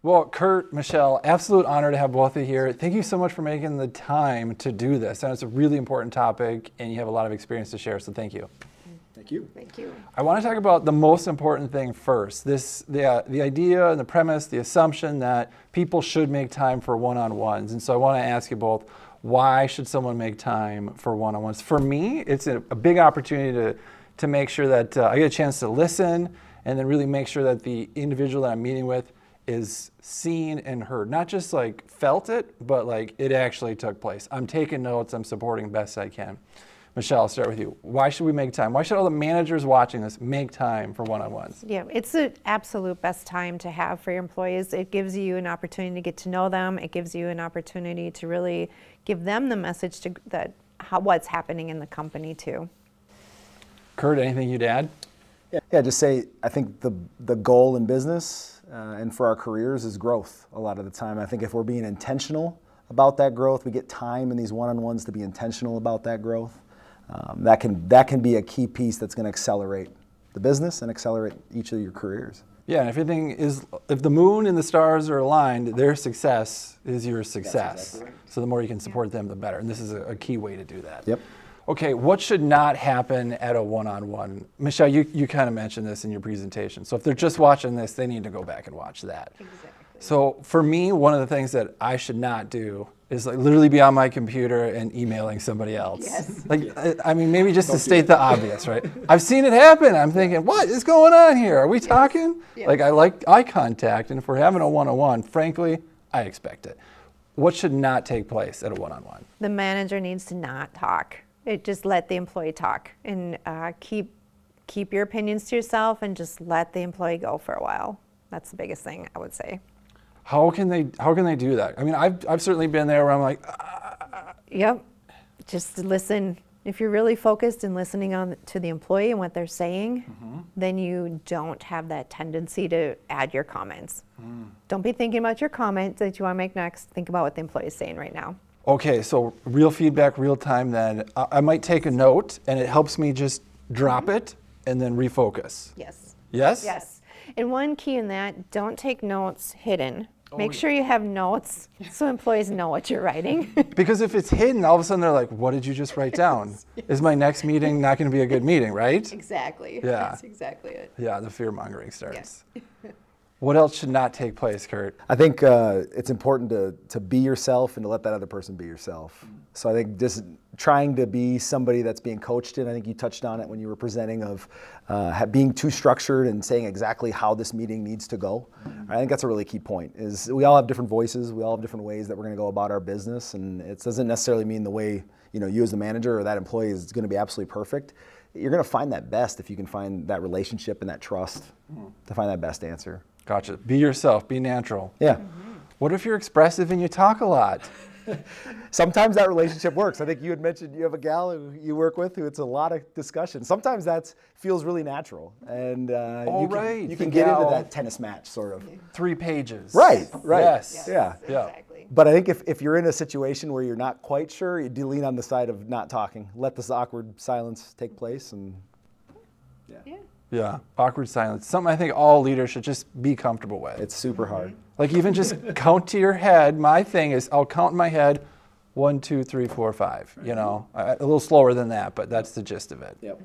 Well, Kurt, Michelle, absolute honor to have both of you here. Thank you so much for making the time to do this. And it's a really important topic, and you have a lot of experience to share, so thank you. Thank you. Thank you. I want to talk about the most important thing first. The idea and the premise, the assumption that people should make time for one-on-ones. And so I want to ask you both, why should someone make time for one-on-ones? For me, it's a big opportunity to make sure that I get a chance to listen and then really make sure that the individual that I'm meeting with is seen and heard. Not just like felt it, but like it actually took place. I'm taking notes, I'm supporting best I can. Michelle, I'll start with you. Why should we make time? Why should all the managers watching this make time for one-on-ones? Yeah, it's the absolute best time to have for your employees. It gives you an opportunity to get to know them. It gives you an opportunity to really give them the message what's happening in the company too. Kurt, anything you'd add? Yeah, just say, I think the goal in business and for our careers is growth a lot of the time. I think if we're being intentional about that growth, we get time in these one-on-ones to be intentional about that growth. That can be a key piece that's going to accelerate the business and accelerate each of your careers. Yeah, and if the moon and the stars are aligned, their success is your success. Exactly right. So the more you can support them, the better. And this is a key way to do that. Yep. Okay, what should not happen at a one-on-one? Michelle, you kind of mentioned this in your presentation. So if they're just watching this, they need to go back and watch that. Exactly. So for me, one of the things that I should not do is like literally be on my computer and emailing somebody else. Yes. Like, I mean, maybe just to state the obvious, right? I've seen it happen. I'm thinking, what is going on here? Are we talking? Yes. Like, I like eye contact, and if we're having a one-on-one, frankly, I expect it. What should not take place at a one-on-one? The manager needs to not talk. Just let the employee talk and keep your opinions to yourself and just let the employee go for a while. That's the biggest thing I would say. How can they do that? I mean, I've certainly been there where I'm like, Yep. Just listen. If you're really focused and listening to the employee and what they're saying, then you don't have that tendency to add your comments. Don't be thinking about your comment that you want to make next. Think about what the employee is saying right now. okay, so real feedback, real time then. I might take a note and it helps me just drop it and then refocus. Yes. Yes? Yes. And one key in that, don't take notes hidden. Make sure you have notes so employees know what you're writing. Because if it's hidden, all of a sudden they're like, what did you just write down? Is my next meeting not going to be a good meeting, right? Exactly. Yeah. That's exactly it. Yeah, the fear mongering starts. What else should not take place, Kurt? I think it's important to be yourself and to let that other person be yourself. So I think just trying to be somebody that's being coached in, I think you touched on it when you were presenting, of being too structured and saying exactly how this meeting needs to go. I think that's a really key point, is we all have different voices, we all have different ways that we're going to go about our business, and it doesn't necessarily mean the way you as the manager or that employee is going to be absolutely perfect. You're going to find that best if you can find that relationship and that trust to find that best answer. Gotcha. Be yourself, be natural. Yeah. What if you're expressive and you talk a lot? Sometimes that relationship works. I think you had mentioned you have a gal who you work with who it's a lot of discussion. Sometimes that feels really natural, and you can get into that tennis match sort of. 3 pages. Right. Yes. Yeah. Exactly. But I think if you're in a situation where you're not quite sure, you do lean on the side of not talking. Let this awkward silence take place, and Yeah, awkward silence. Something I think all leaders should just be comfortable with. it's super hard. Like even just count to your head. My thing is I'll count in my head 1, 2, 3, 4, 5. A little slower than that, but that's the gist of it. Yep.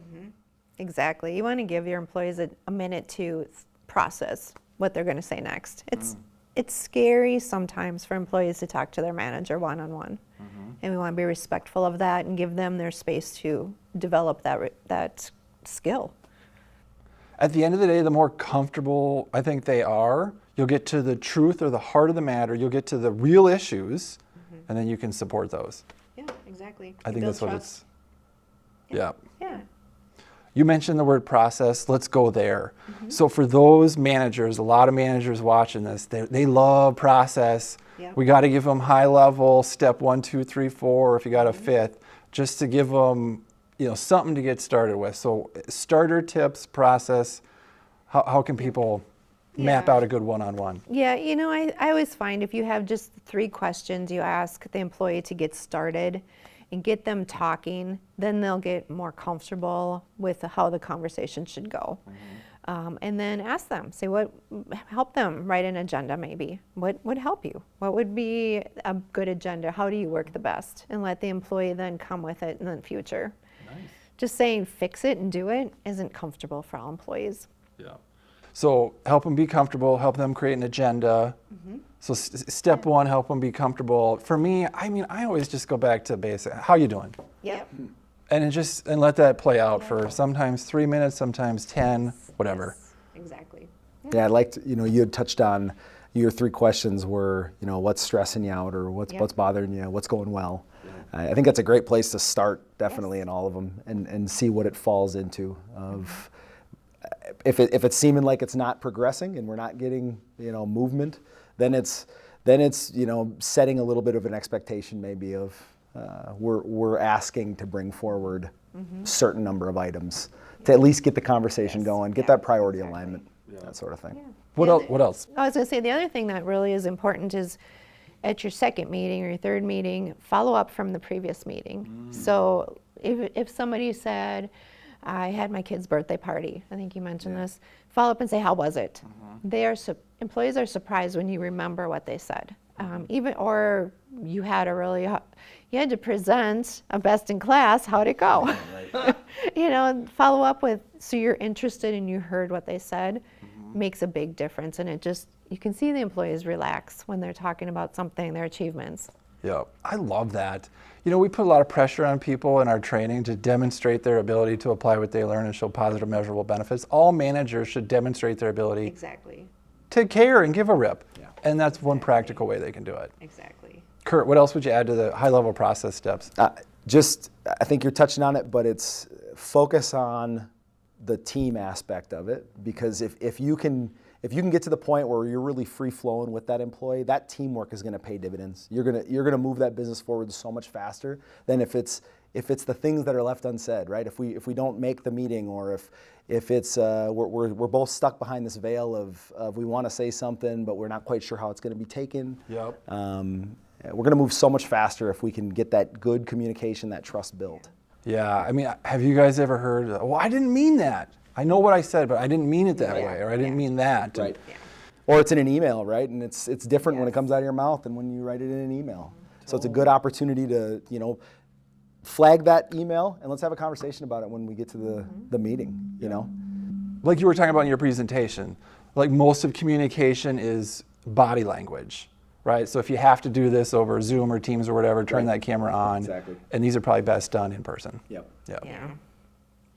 Exactly. You want to give your employees a minute to process what they're going to say next. It's scary sometimes for employees to talk to their manager one-on-one. And we want to be respectful of that and give them their space to develop that skill. At the end of the day, the more comfortable I think they are, you'll get to the truth or the heart of the matter. You'll get to the real issues, and then you can support those. Yeah, exactly. I think that's what it's. Yeah. Yeah. You mentioned the word process. Let's go there. So for those managers, a lot of managers watching this, they love process. Yeah. We got to give them high level, step 1, 2, 3, 4, if you got a fifth, just to give them something to get started with. So starter tips, process, how can people map out a good one-on-one? Yeah, I always find if you have just 3 questions you ask the employee to get started and get them talking, then they'll get more comfortable with how the conversation should go. And then ask them, say help them write an agenda maybe. What would help you? What would be a good agenda? How do you work the best? And let the employee then come with it in the future. Nice. Just saying fix it and do it isn't comfortable for all employees. Yeah. So help them be comfortable, help them create an agenda. So step one, help them be comfortable. For me, I always just go back to basic. How you doing? Yep. And let that play out for sometimes 3 minutes, sometimes 10, whatever. Yes, exactly. Yeah, I liked, you had touched on your 3 questions were, what's stressing you out or what's bothering you, what's going well. I think that's a great place to start, definitely, in all of them, and see what it falls into. Of if it's seeming like it's not progressing and we're not getting, movement, then it's setting a little bit of an expectation maybe of we're asking to bring forward a certain number of items to at least get the conversation going, get that priority alignment, that sort of thing. Yeah. What else? I was going to say the other thing that really is important is at your second meeting or your third meeting, follow up from the previous meeting. So if somebody said, I had my kid's birthday party, I think you mentioned this, follow up and say, how was it? Employees are surprised when you remember what they said. Or you had you had to present a best in class, how'd it go? Follow up with, so you're interested and you heard what they said, makes a big difference. And you can see the employees relax when they're talking about something, their achievements. Yeah, I love that. We put a lot of pressure on people in our training to demonstrate their ability to apply what they learn and show positive measurable benefits. All managers should demonstrate their ability Exactly. to care and give a rip. Yeah. And that's one practical way they can do it. Exactly. Kurt, what else would you add to the high-level process steps? I think you're touching on it, but it's focus on the team aspect of it, because if you can get to the point where you're really free flowing with that employee, that teamwork is going to pay dividends. You're going to move that business forward so much faster than if it's the things that are left unsaid, right? If we don't make the meeting, or if it's we're both stuck behind this veil of we want to say something but we're not quite sure how it's going to be taken. Yep. We're going to move so much faster if we can get that good communication, that trust built. Yeah, have you guys ever heard, well, I didn't mean that. I know what I said, but I didn't mean it that way, or I didn't mean that. Right. Or it's in an email, right? And it's different when it comes out of your mouth than when you write it in an email. So it's a good opportunity to, flag that email and let's have a conversation about it when we get to the meeting, Like you were talking about in your presentation, like most of communication is body language, right? So if you have to do this over Zoom or Teams or whatever, turn that camera on. Exactly. And these are probably best done in person. Yep.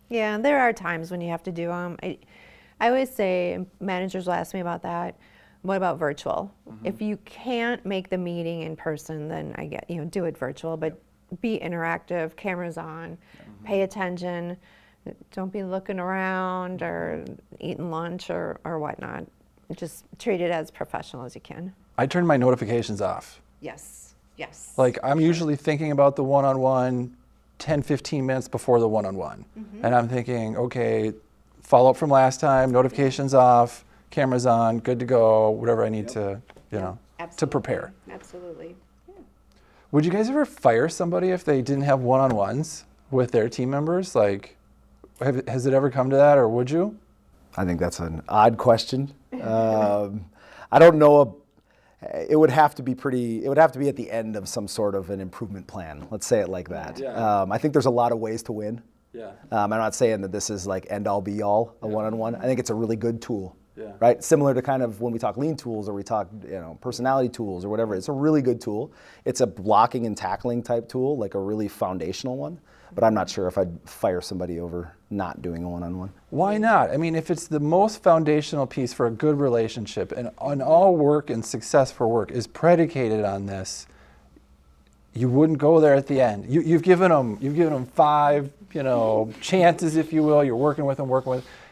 Yeah, there are times when you have to do them. I always say, managers will ask me about that. What about virtual? If you can't make the meeting in person, then I get, do it virtual, but be interactive, cameras on, pay attention. Don't be looking around or eating lunch or whatnot. Just treat it as professional as you can. I turn my notifications off. Yes. Like I'm usually thinking about the one-on-one 10, 15 minutes before the one-on-one. And I'm thinking, okay, follow up from last time, notifications off, cameras on, good to go, whatever I need to, to prepare. Absolutely. Would you guys ever fire somebody if they didn't have one-on-ones with their team members? Like, has it ever come to that, or would you? I think that's an odd question. I don't know. It would have to be at the end of some sort of an improvement plan. Let's say it like that. Yeah. I think there's a lot of ways to win. Yeah. I'm not saying that this is like end all be all, a one-on-one. I think it's a really good tool. Yeah. Right? Similar to kind of when we talk lean tools or we talk, personality tools or whatever. It's a really good tool. It's a blocking and tackling type tool, like a really foundational one. But I'm not sure if I'd fire somebody over not doing a one-on-one. Why not? If it's the most foundational piece for a good relationship, and all work and success for work is predicated on this, you wouldn't go there at the end. You've given them 5, chances, if you will. You're working with them,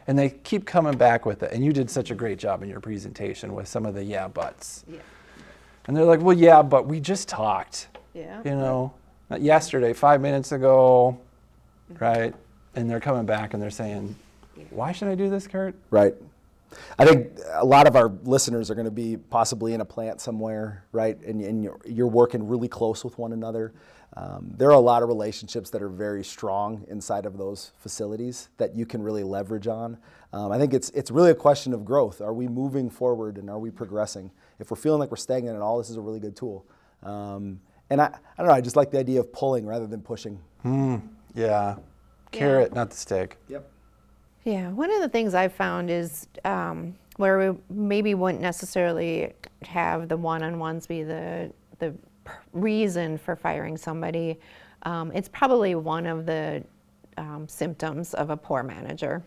and they keep coming back with it. And you did such a great job in your presentation with some of the yeah buts. Yeah. And they're like, well, yeah, but we just talked. Yeah. Not yesterday, 5 minutes ago, right? And they're coming back and they're saying, why should I do this, Kurt? Right. I think a lot of our listeners are going to be possibly in a plant somewhere, right? And you're working really close with one another. There are a lot of relationships that are very strong inside of those facilities that you can really leverage on. I think it's really a question of growth. Are we moving forward and are we progressing? If we're feeling like we're stagnant at all, this is a really good tool. And I don't know, I just like the idea of pulling rather than pushing. Yeah. Carrot, not the stick. Yep. Yeah, one of the things I've found is where we maybe wouldn't necessarily have the one-on-ones be the reason for firing somebody. It's probably one of the symptoms of a poor manager.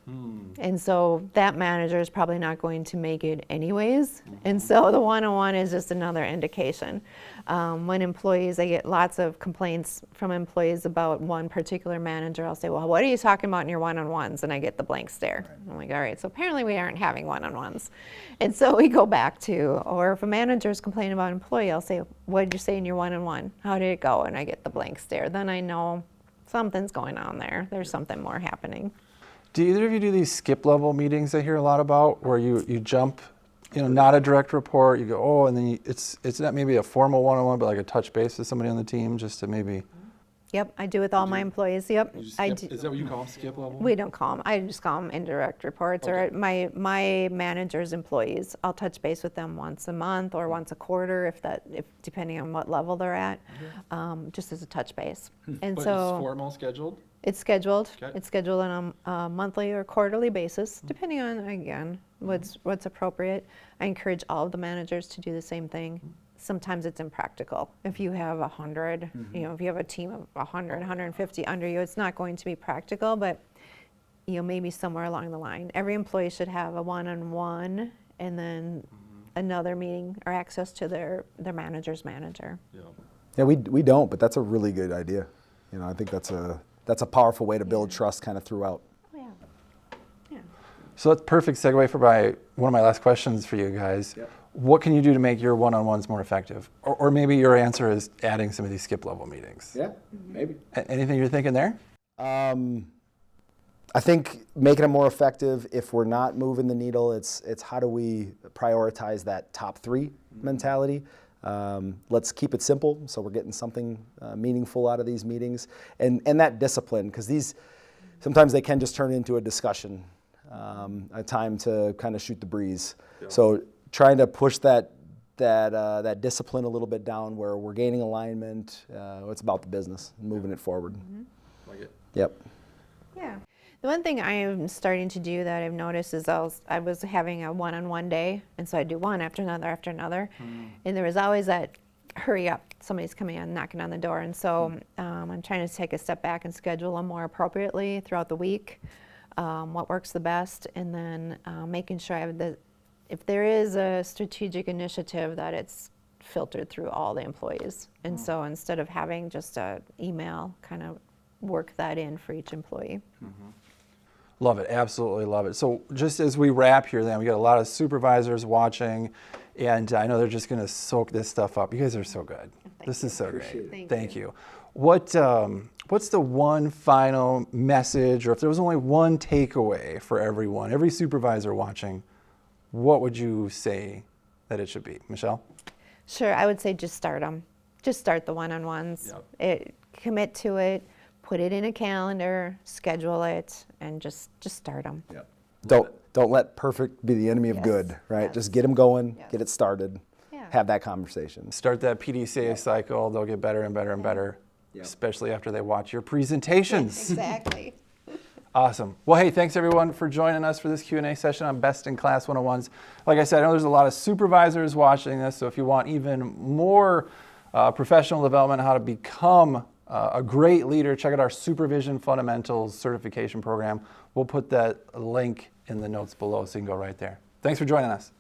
And so that manager is probably not going to make it anyways. And so the one-on-one is just another indication. When employees, I get lots of complaints from employees about one particular manager. I'll say, well, what are you talking about in your one-on-ones? And I get the blank stare. I'm like, all right, so apparently we aren't having one-on-ones. And so we go back to, or if a manager is complaining about an employee, I'll say, what did you say in your one-on-one? How did it go? And I get the blank stare. Then I know something's going on there. There's something more happening. Do either of you do these skip level meetings I hear a lot about, where you jump, not a direct report, you go, oh, and then it's not maybe a formal one-on-one, but like a touch base with somebody on the team just to maybe. Yep, I do with all my employees. Yep, I do. Is that what you call skip level? We don't call them. I just call them indirect reports. Okay. Or my manager's employees, I'll touch base with them once a month or once a quarter, if depending on what level they're at, just as a touch base. And But so it's formal scheduled? it's scheduled. Okay. It's scheduled on a monthly or quarterly basis, depending on again what's appropriate. I encourage all of the managers to do the same thing. Sometimes it's impractical. If you have 100, if you have a team of 100, 150 under you, it's not going to be practical, but maybe somewhere along the line. Every employee should have a one-on-one and then another meeting or access to their manager's manager. Yeah, we don't, but that's a really good idea. I think that's a powerful way to build trust kind of throughout. Oh, yeah. Yeah. So that's a perfect segue for one of my last questions for you guys. Yep. What can you do to make your one-on-ones more effective? Or maybe your answer is adding some of these skip level meetings. Yeah, maybe. Anything you're thinking there? I think making it more effective, if we're not moving the needle, it's how do we prioritize that top three mentality. Let's keep it simple so we're getting something meaningful out of these meetings. And that discipline, because sometimes they can just turn into a discussion, a time to kind of shoot the breeze. Yeah. So trying to push that discipline a little bit down where we're gaining alignment. It's about the business and moving it forward. Like it. Yep. Yeah. The one thing I am starting to do that I've noticed is I was having a one-on-one day, and so I do one after another, and there was always that hurry up, somebody's coming in, knocking on the door, and so I'm trying to take a step back and schedule them more appropriately throughout the week, what works the best, and then making sure I have if there is a strategic initiative, that it's filtered through all the employees, and so instead of having just an email, kind of work that in for each employee. Love it, absolutely love it. So just as we wrap here then, we got a lot of supervisors watching, and I know they're just gonna soak this stuff up. You guys are so good. This is so great. Thank you. What's the one final message, or if there was only one takeaway for everyone, every supervisor watching, what would you say that it should be? Michelle? Sure, I would say just start them. Just start the one-on-ones. Commit to it. Put it in a calendar, schedule it, and just start them. Yep. Don't let perfect be the enemy of good, right? Yes. Just get them going, Yes. get it started, have that conversation. Start that PDCA cycle. They'll get better and better and better, especially after they watch your presentations. Exactly. Awesome. Well, hey, thanks everyone for joining us for this Q&A session on Best in Class 101s. Like I said, I know there's a lot of supervisors watching this, so if you want even more professional development, how to become a great leader, check out our Supervision Fundamentals certification program. We'll put that link in the notes below so you can go right there. Thanks for joining us.